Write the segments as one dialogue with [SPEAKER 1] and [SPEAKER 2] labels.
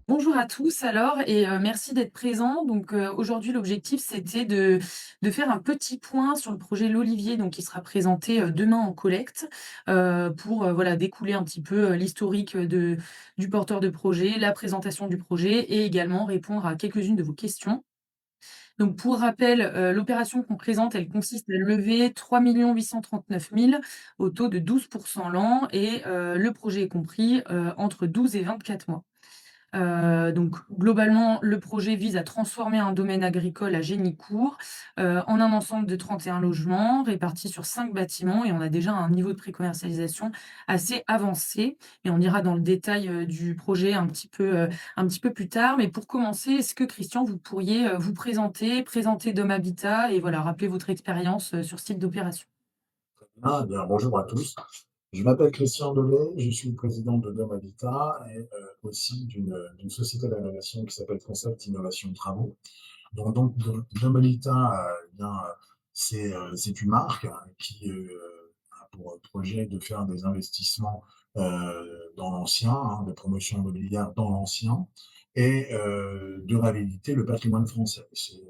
[SPEAKER 1] Bonjour à tous alors et merci d'être présents. Donc, aujourd'hui l'objectif c'était de faire un petit point sur le projet L'Olivier donc qui sera présenté, demain en collecte, pour, voilà découler un petit peu, l'historique, du porteur de projet, la présentation du projet et également répondre à quelques-unes de vos questions. Donc pour rappel, l'opération qu'on présente, elle consiste à lever 3 839 000 au taux de 12 l'an et le projet est compris, entre 12 et 24 mois. Donc globalement, le projet vise à transformer un domaine agricole à Génicourt, en un ensemble de 31 logements répartis sur 5 bâtiments et on a déjà un niveau de précommercialisation assez avancé et on ira dans le détail, du projet un petit peu plus tard. Mais pour commencer, est-ce que Christian, vous pourriez, vous présenter Dom Habitat et voilà, rappeler votre expérience, sur ce type d'opération?
[SPEAKER 2] Ah bien, bonjour à tous. Je m'appelle Christian Delay, je suis le président de Dom Habitat et aussi d'une société d'innovation qui s'appelle Concept Innovation Travaux. Donc Dom Habitat, c'est une marque qui a pour projet de faire des investissements dans l'ancien, de promotion immobilière dans l'ancien et de réhabiliter le patrimoine français. C'est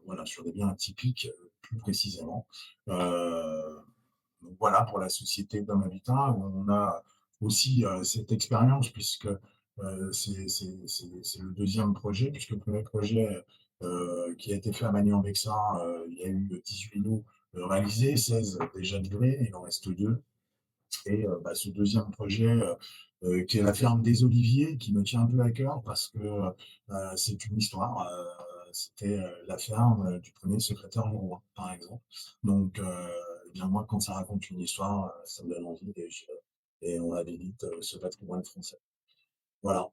[SPEAKER 2] voilà, sur des biens atypiques plus précisément. Euh, donc voilà pour la société Dom Habitat, où on a aussi cette expérience, puisque c'est le deuxième projet, puisque le premier projet qui a été fait à Magny-en-Vexin, il y a eu 18 lots réalisés, 16 déjà livrés, il en reste deux. Et ce deuxième projet, qui est la ferme des Oliviers, qui me tient un peu à cœur parce que c'est une histoire. C'était la ferme du premier secrétaire du roi, par exemple. Donc, eh bien moi, quand ça raconte une histoire, ça me donne envie et on habilite ce patrimoine français. Voilà.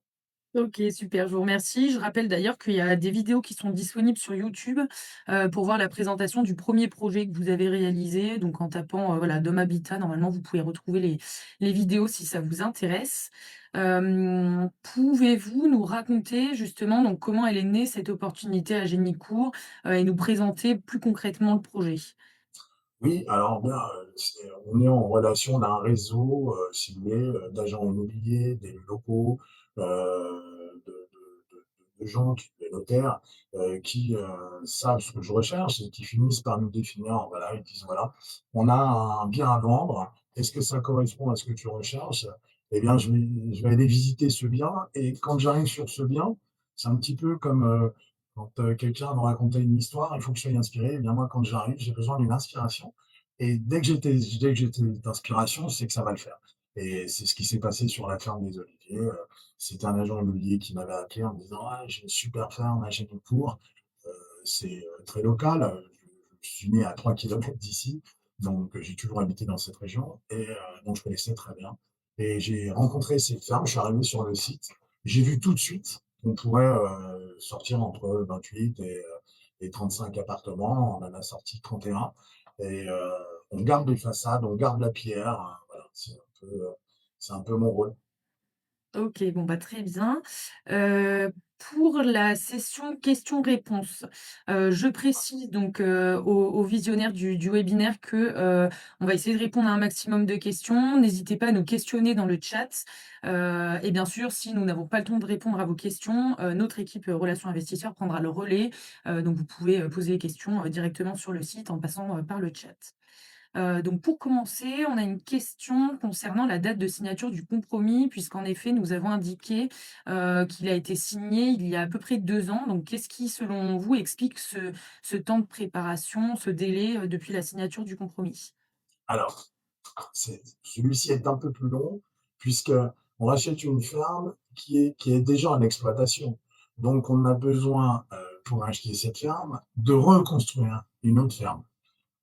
[SPEAKER 1] OK, super, je vous remercie. Je rappelle d'ailleurs qu'il y a des vidéos qui sont disponibles sur YouTube, pour voir la présentation du premier projet que vous avez réalisé. Donc en tapant, voilà, Dom Habitat, normalement, vous pouvez retrouver les vidéos si ça vous intéresse. Pouvez-vous nous raconter justement donc comment elle est née cette opportunité à Génicourt, et nous présenter plus concrètement le projet?
[SPEAKER 2] Oui, alors bien, on est en relation, on a un réseau, si vous voulez, d'agents immobiliers, d'élus locaux, de gens des notaires, qui, savent ce que je recherche et qui finissent par nous définir. Voilà, ils disent: «Voilà, on a un bien à vendre. Est-ce que ça correspond à ce que tu recherches?» Eh bien, je vais aller visiter ce bien et quand j'arrive sur ce bien, c'est un petit peu comme, quand, quelqu'un me racontait une histoire, il faut que je sois inspiré. Eh bien moi, quand j'arrive, j'ai besoin d'une inspiration et dès que j'ai cette inspiration, c'est que ça va le faire et c'est ce qui s'est passé sur la ferme des Oliviers. C'était un agent immobilier qui m'avait appelé en me disant: «Ah, j'ai une super ferme à Génicourt». C'est, très local, je suis né à 3 kilomètres d'ici, donc j'ai toujours habité dans cette région et donc je connaissais très bien et j'ai rencontré cette ferme. Je suis arrivé sur le site, j'ai vu tout de suite qu'on pourrait, sortir entre 28 et 35 appartements. On en a sorti 31 et on garde les façades, on garde la pierre, voilà, c'est un peu mon rôle.
[SPEAKER 1] OK, bon, bah, très bien. Pour la session questions-réponses, je précise donc, aux visionnaires du webinaire que, on va essayer de répondre à un maximum de questions. N'hésitez pas à nous questionner dans le chat, et bien sûr, si nous n'avons pas le temps de répondre à vos questions, notre équipe, relations investisseurs prendra le relais. Donc vous pouvez, poser les questions, directement sur le site en passant, par le chat. Donc pour commencer, on a une question concernant la date de signature du compromis, puisqu'en effet, nous avons indiqué, qu'il a été signé il y a à peu près 2 ans. Donc qu'est-ce qui, selon vous, explique ce temps de préparation, ce délai, depuis la signature du compromis?
[SPEAKER 2] Alors, celui-ci est un peu plus long, puisqu'on rachète une ferme qui est déjà en exploitation. Donc, on a besoin, pour acheter cette ferme, de reconstruire une autre ferme.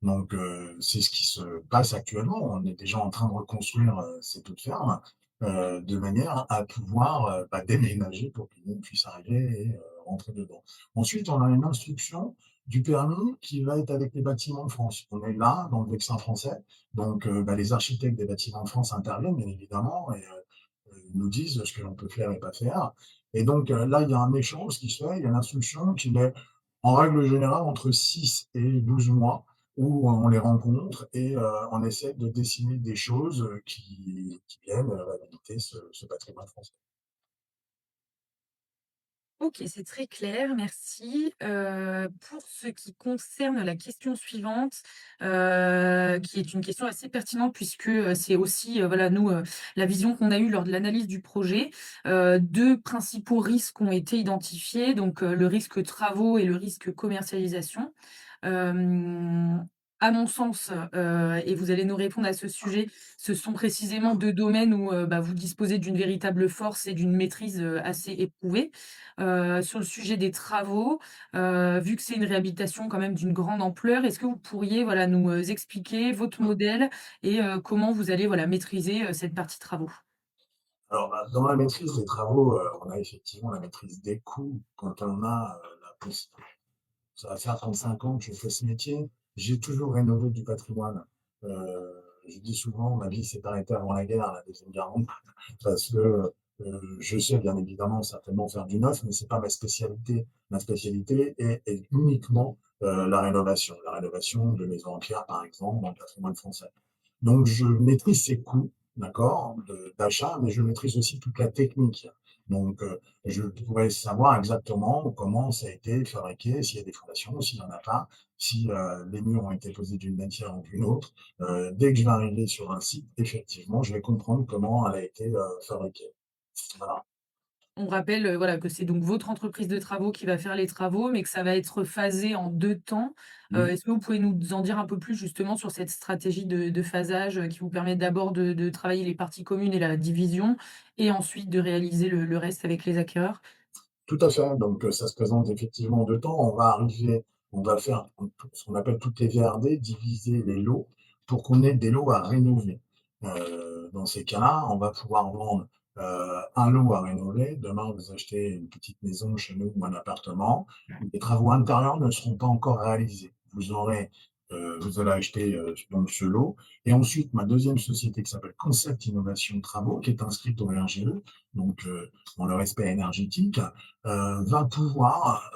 [SPEAKER 2] Donc, c'est ce qui se passe actuellement. On est déjà en train de reconstruire cette autre ferme de manière à pouvoir déménager pour que nous puisse arriver et rentrer dedans. Ensuite, on a une instruction du permis qui va être avec les bâtiments de France. On est là, dans le Vexin français. Donc, les architectes des bâtiments de France interviennent, bien évidemment, et ils nous disent ce que l'on peut faire et pas faire. Et donc, là, il y a un échange qui se fait. Il y a l'instruction qui est, en règle générale, entre 6 et 12 mois où on les rencontre et on essaie de dessiner des choses, qui viennent, réhabiliter ce patrimoine français.
[SPEAKER 1] OK, c'est très clair, merci. Pour ce qui concerne la question suivante, qui est une question assez pertinente puisque, c'est aussi, voilà, nous, la vision qu'on a eue lors de l'analyse du projet. 2 principaux risques ont été identifiés, donc, le risque travaux et le risque commercialisation. Hem, à mon sens, et vous allez nous répondre à ce sujet, ce sont précisément 2 domaines où, bah, vous disposez d'une véritable force et d'une maîtrise, assez éprouvée. Sur le sujet des travaux, vu que c'est une réhabilitation quand même d'une grande ampleur, est-ce que vous pourriez, voilà, nous, expliquer votre modèle et comment vous allez, voilà, maîtriser, cette partie travaux?
[SPEAKER 2] Alors, bah, dans la maîtrise des travaux, on a effectivement la maîtrise des coûts quand on a, la possi ça va faire 35 ans que je fais ce métier. J'ai toujours rénové du patrimoine. Je dis souvent, ma vie s'est arrêtée avant la guerre, la deuxième guerre mondiale, parce que je sais bien évidemment certainement faire du neuf, mais c'est pas ma spécialité. Ma spécialité est uniquement la rénovation de maisons en pierre, par exemple, dans le patrimoine français. Donc je maîtrise ces coûts, d'accord, d'achat, mais je maîtrise aussi toute la technique. Donc, je pourrais savoir exactement comment ça a été fabriqué, s'il y a des fondations, s'il n'y en a pas, si les murs ont été posés d'une manière ou d'une autre. Dès que je vais arriver sur un site, effectivement, je vais comprendre comment elle a été fabriquée. Voilà.
[SPEAKER 1] On rappelle, voilà, que c'est donc votre entreprise de travaux qui va faire les travaux, mais que ça va être phasé en 2 temps.
[SPEAKER 2] Mm.
[SPEAKER 1] Est-ce que vous pouvez nous en dire un peu plus justement sur cette stratégie de phasage, qui vous permet d'abord de travailler les parties communes et la division et ensuite de réaliser le reste avec les acquéreurs?
[SPEAKER 2] Tout à fait, donc ça se présente effectivement en 2 temps. On va faire ce qu'on appelle toutes les VRD, diviser les lots pour qu'on ait des lots à rénover. Dans ces cas-là, on va pouvoir vendre, un lot à rénover. Demain, vous achetez une petite maison chez nous ou un appartement, les travaux intérieurs ne seront pas encore réalisés. Vous allez acheter, donc ce lot et ensuite ma deuxième société qui s'appelle Concept Innovation Travaux, qui est inscrite au RGE, donc dans le respect énergétique, va pouvoir,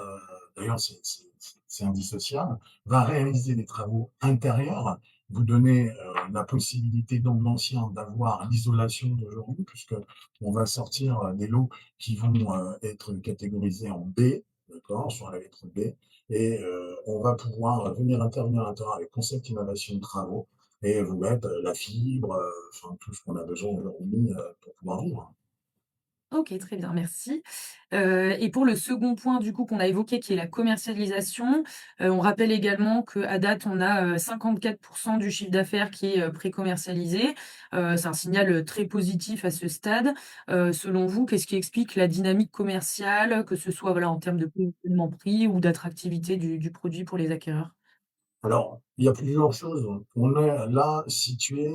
[SPEAKER 2] d'ailleurs c'est indissociable, va réaliser des travaux intérieurs, vous donner la possibilité dans l'ancien d'avoir l'isolation d'aujourd'hui, puisqu'on va sortir des lots qui vont être catégorisés en B, d'accord, sur la lettre B, et on va pouvoir venir intervenir à l'intérieur avec concept innovation de travaux et vous mettre la fibre, enfin tout ce qu'on a besoin aujourd'hui pour pouvoir vivre.
[SPEAKER 1] OK, très bien, merci. Et pour le second point du coup qu'on a évoqué qui est la commercialisation, on rappelle également qu'à date on a, 54 du chiffre d'affaires qui est, pré-commercialisé. C'est un signal, très positif à ce stade. Selon vous, qu'est-ce qui explique la dynamique commerciale, que ce soit, voilà, en termes de positionnement prix ou d'attractivité du produit pour les acquéreurs?
[SPEAKER 2] Alors, il y a plusieurs choses. On est là situé,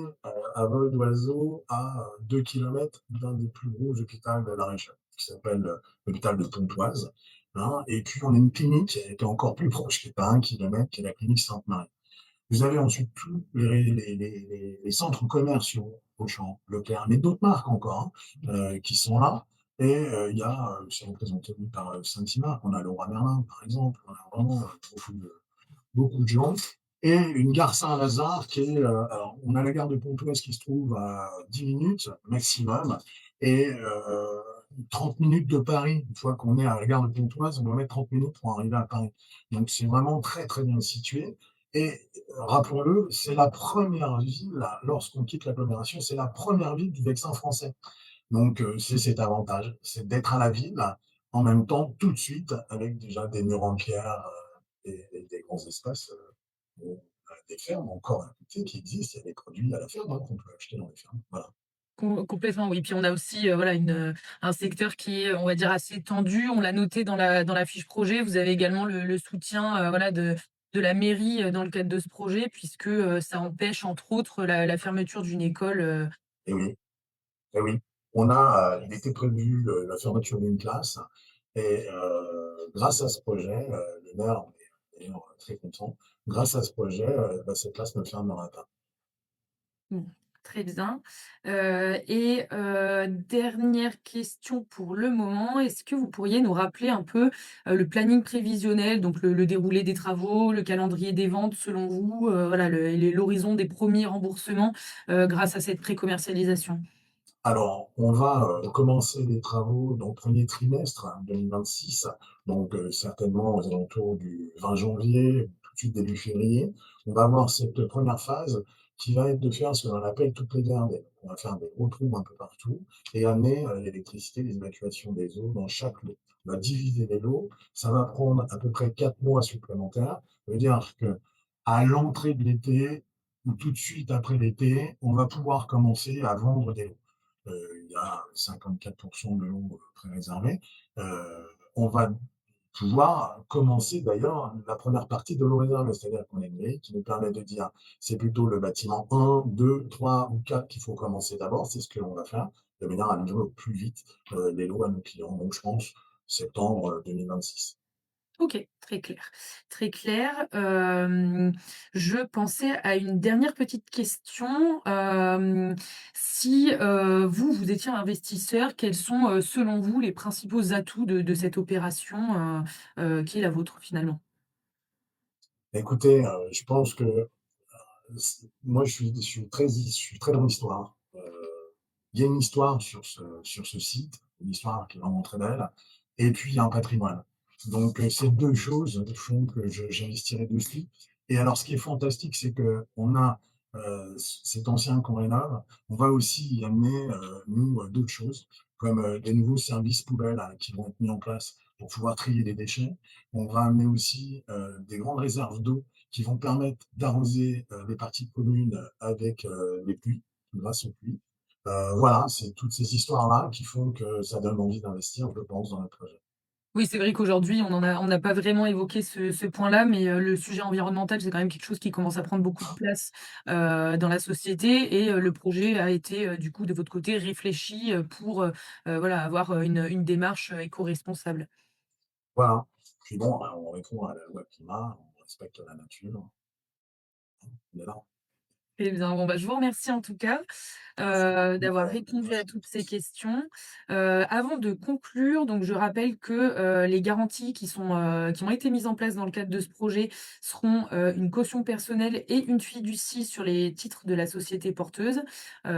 [SPEAKER 2] à vol d'oiseau à 2 kilomètres d'un des plus gros hôpitaux de la région, qui s'appelle, l'hôpital de Pontoise, hein, et puis on a une clinique qui est encore plus proche, qui est à 1 kilomètre, qui est la clinique Sainte-Marie. Vous avez ensuite tous les centres commerciaux, Auchan, Leclerc, mais d'autres marques encore, hein, qui sont là et il y a, c'est représenté par, Saint-Imar. On a Leroy Merlin, par exemple. On a vraiment, beaucoup de gens et une gare Saint-Lazare qui est, alors on a la gare de Pontoise qui se trouve à 10 minutes maximum et 30 minutes de Paris. Une fois qu'on est à la gare de Pontoise, on doit mettre 30 minutes pour arriver à Paris. Donc c'est vraiment très, très bien situé et rappelons-le, c'est la première ville, lorsqu'on quitte l'agglomération, c'est la première ville du Vexin français. Donc c'est cet avantage, c'est d'être à la ville, en même temps, tout de suite, avec déjà des murs en pierre, et des grands espaces, où on a des fermes encore à côté qui existent. Il y a des produits à la ferme, hein, qu'on peut acheter dans les fermes. Voilà.
[SPEAKER 1] Complètement, oui. Puis on a aussi, voilà, un secteur qui est, on va dire, assez tendu. On l'a noté dans la fiche projet. Vous avez également le soutien, voilà, de la mairie, dans le cadre de ce projet puisque, ça empêche entre autres la fermeture d'une école,
[SPEAKER 2] Et oui, et oui. Il était prévu, la fermeture d'une classe et grâce à ce projet, le maire en est d'ailleurs très content. Grâce à ce projet, bah, cette classe ne fermera pas.
[SPEAKER 1] Mmh. Très bien. Dernière question pour le moment, est-ce que vous pourriez nous rappeler un peu, le planning prévisionnel, donc le déroulé des travaux, le calendrier des ventes selon vous, voilà l'horizon des premiers remboursements, grâce à cette pré-commercialisation?
[SPEAKER 2] Alors, on va, commencer les travaux dans le 1er trimestre 2026, donc certainement aux alentours du 20 janvier, tout de suite début février. On va avoir cette première phase qui va être de faire ce qu'on appelle toutes les gardées. On va faire des gros trous un peu partout et amener, l'électricité, les évacuations des eaux dans chaque lot. On va diviser les lots, ça va prendre à peu près 4 mois supplémentaires. Ça veut dire qu'à l'entrée de l'été ou tout de suite après l'été, on va pouvoir commencer à vendre des lots. Il y a 54 de l'eau pré-réservée. On va pouvoir commencer d'ailleurs la première partie de l'eau réservée, c'est-à-dire qu'on a une grille qui nous permet de dire c'est plutôt le bâtiment 1, 2, 3 ou 4 qu'il faut commencer d'abord, c'est ce que l'on va faire, de manière à livrer au plus vite les lots à nos clients. Donc je pense septembre 2026.
[SPEAKER 1] OK, très clair, très clair. Je pensais à une dernière petite question. Si, vous étiez un investisseur, quels sont, selon vous, les principaux atouts de cette opération, qui est la vôtre, finalement?
[SPEAKER 2] Écoutez, je pense que moi je suis très dans l'histoire. Il y a une histoire sur ce site, une histoire qui est vraiment très belle, et puis il y a un patrimoine. Donc, ces 2 choses font que je j'investirai dessus. Et alors ce qui est fantastique, c'est qu'on a, cet ancien qu'on rénove, on va aussi y amener, nous, d'autres choses, comme, des nouveaux services poubelles, qui vont être mis en place pour pouvoir trier les déchets. On va amener aussi, des grandes réserves d'eau qui vont permettre d'arroser, les parties communes avec, les pluies, grâce aux pluies. Voilà, c'est toutes ces histoires-là qui font que ça donne envie d'investir, je pense, dans le projet.
[SPEAKER 1] Oui, c'est vrai qu'aujourd'hui, on n'a pas vraiment évoqué ce point-là, mais le sujet environnemental, c'est quand même quelque chose qui commence à prendre beaucoup de place, dans la société et le projet a été, du coup, de votre côté, réfléchi, pour, voilà, avoir, une démarche, éco-responsable.
[SPEAKER 2] Voilà. Puis bon, on répond à la loi climat, on respecte la nature, on est là.
[SPEAKER 1] Eh bien, bon, bah, je vous remercie en tout cas,
[SPEAKER 2] Merci beaucoup,
[SPEAKER 1] d'avoir répondu à toutes ces questions. Avant de conclure, donc je rappelle que, les garanties qui ont été mises en place dans le cadre de ce projet seront, une caution personnelle et une fiducie sur les titres de la société porteuse,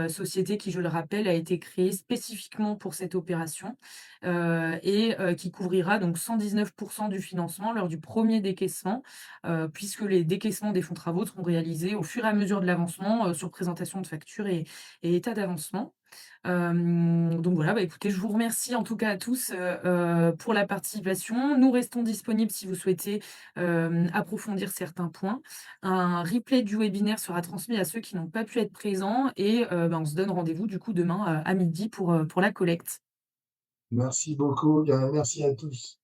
[SPEAKER 1] société qui, je le rappelle, a été créée spécifiquement pour cette opération, qui couvrira donc 119 du financement lors du premier décaissement, puisque les décaissements des fonds travaux seront réalisés au fur et à mesure de l'avancement, sur présentation de factures et état d'avancement. Donc voilà, bah, écoutez, je vous remercie en tout cas à tous, pour la participation. Nous restons disponibles si vous souhaitez, approfondir certains points. Un replay du webinaire sera transmis à ceux qui n'ont pas pu être présents et bah, on se donne rendez-vous du coup demain, à midi pour la collecte.
[SPEAKER 2] Merci beaucoup, merci à tous.